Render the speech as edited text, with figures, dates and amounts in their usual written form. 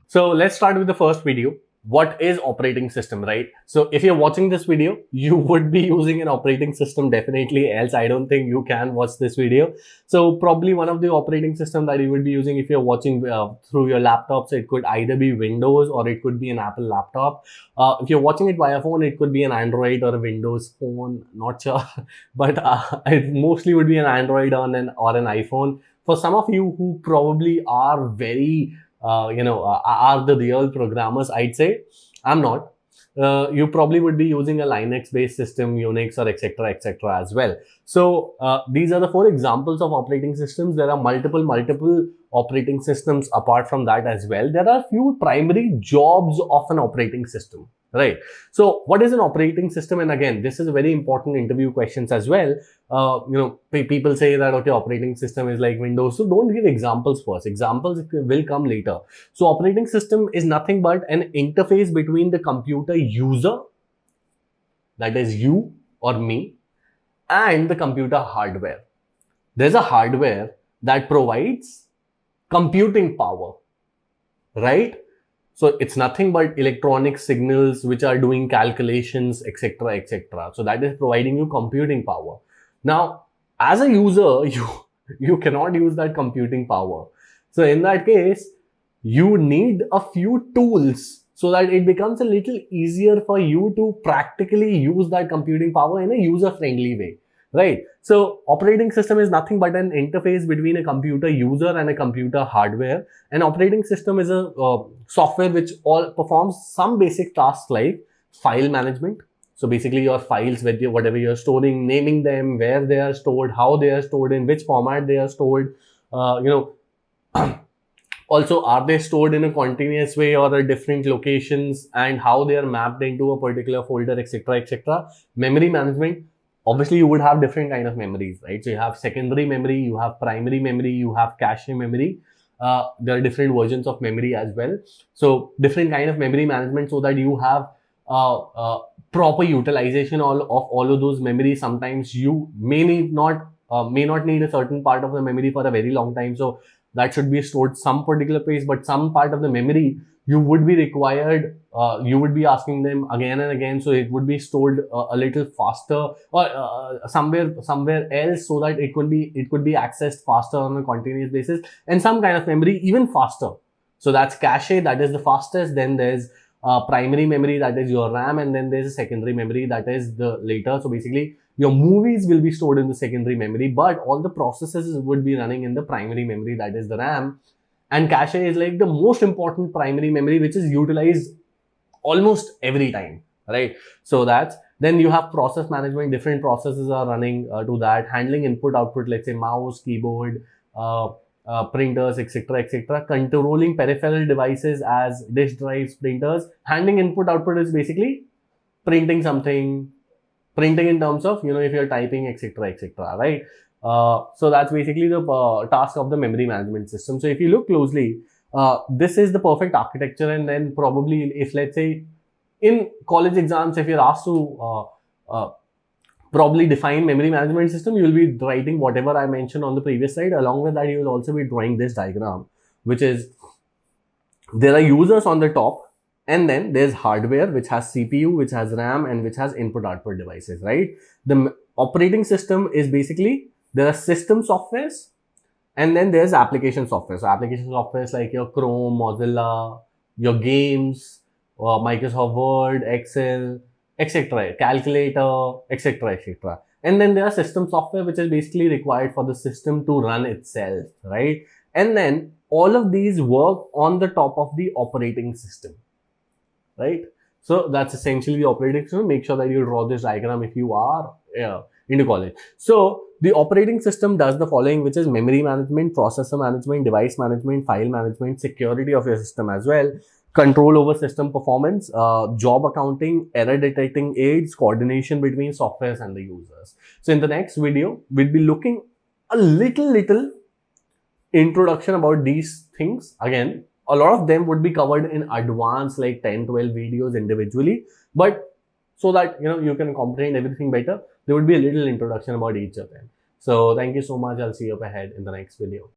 So let's start with the first video. What is operating system, right? So if you're watching this video, you would be using an operating system definitely, else I don't think you can watch this video. So probably one of the operating system that you would be using if you're watching through your laptops, it could either be Windows or it could be an Apple laptop. If you're watching it via phone, it could be an Android or a Windows phone, not sure. But it mostly would be an Android or an iPhone. For some of you who probably are very are the real programmers, I'd say. I'm not. You probably would be using a Linux based system, Unix, or etc as well. So these are the four examples of operating systems. There are multiple operating systems apart from that as well. There are few primary jobs of an operating system, right? So what is an operating system? And again, this is a very important interview questions as well. People say that, okay, operating system is like Windows. So don't give examples first. Examples will come later. So operating system is nothing but an interface between the computer user, that is you or me, and the computer hardware. There's a hardware that provides computing power, right? So it's nothing but electronic signals which are doing calculations, etc. So that is providing you computing power. Now, as a user, you cannot use that computing power. So in that case, you need a few tools so that it becomes a little easier for you to practically use that computing power in a user-friendly way, right? So operating system is nothing but an interface between a computer user and a computer hardware. An operating system is a software which all performs some basic tasks like file management. So basically your files, whatever you're storing, naming them, where they are stored, how they are stored, in which format they are stored, also, are they stored in a continuous way or at different locations, and how they are mapped into a particular folder, etc. Memory management. Obviously, you would have different kind of memories, right? So you have secondary memory, you have primary memory, you have cache memory. There are different versions of memory as well. So different kind of memory management so that you have proper utilization of all of those memories. Sometimes you may not need a certain part of the memory for a very long time. So that should be stored some particular place, but some part of the memory you would be required, you would be asking them again and again, so it would be stored a little faster, or somewhere else, so that it could be accessed faster on a continuous basis, and some kind of memory even faster. So that's cache, that is the fastest. Then there's primary memory, that is your RAM, and then there's a secondary memory, that is the later. So basically your movies will be stored in the secondary memory, but all the processes would be running in the primary memory, that is the RAM. And cache is like the most important primary memory, which is utilized almost every time, right? So then you have process management. Different processes are running to that, handling input output, let's say mouse, keyboard, printers, etc. Controlling peripheral devices as disk drives, printers. Handling input output is basically printing something, printing in terms of, if you're typing, etc, right? So that's basically the task of the memory management system. So if you look closely, this is the perfect architecture. And then probably, if let's say in college exams, if you're asked to probably define memory management system, you will be writing whatever I mentioned on the previous slide. Along with that, you will also be drawing this diagram, which is, there are users on the top, and then there's hardware which has CPU, which has RAM, and which has input output devices, right? The operating system is basically, there are system softwares, and then there's application software. So application software is like your Chrome, Mozilla, your games, Microsoft Word, Excel, etc., calculator, etc. And then there are system software, which is basically required for the system to run itself, right? And then all of these work on the top of the operating system, right? So that's essentially the operating system. Make sure that you draw this diagram if you are into college. So the operating system does the following, which is memory management, processor management, device management, file management, security of your system as well, control over system performance, job accounting, error detecting aids, coordination between softwares and the users. So in the next video, we'll be looking a little introduction about these things. Again, a lot of them would be covered in advance, like 10-12 videos individually, but so that you can comprehend everything better, there would be a little introduction about each of them. So thank you so much. I'll see you up ahead in the next video.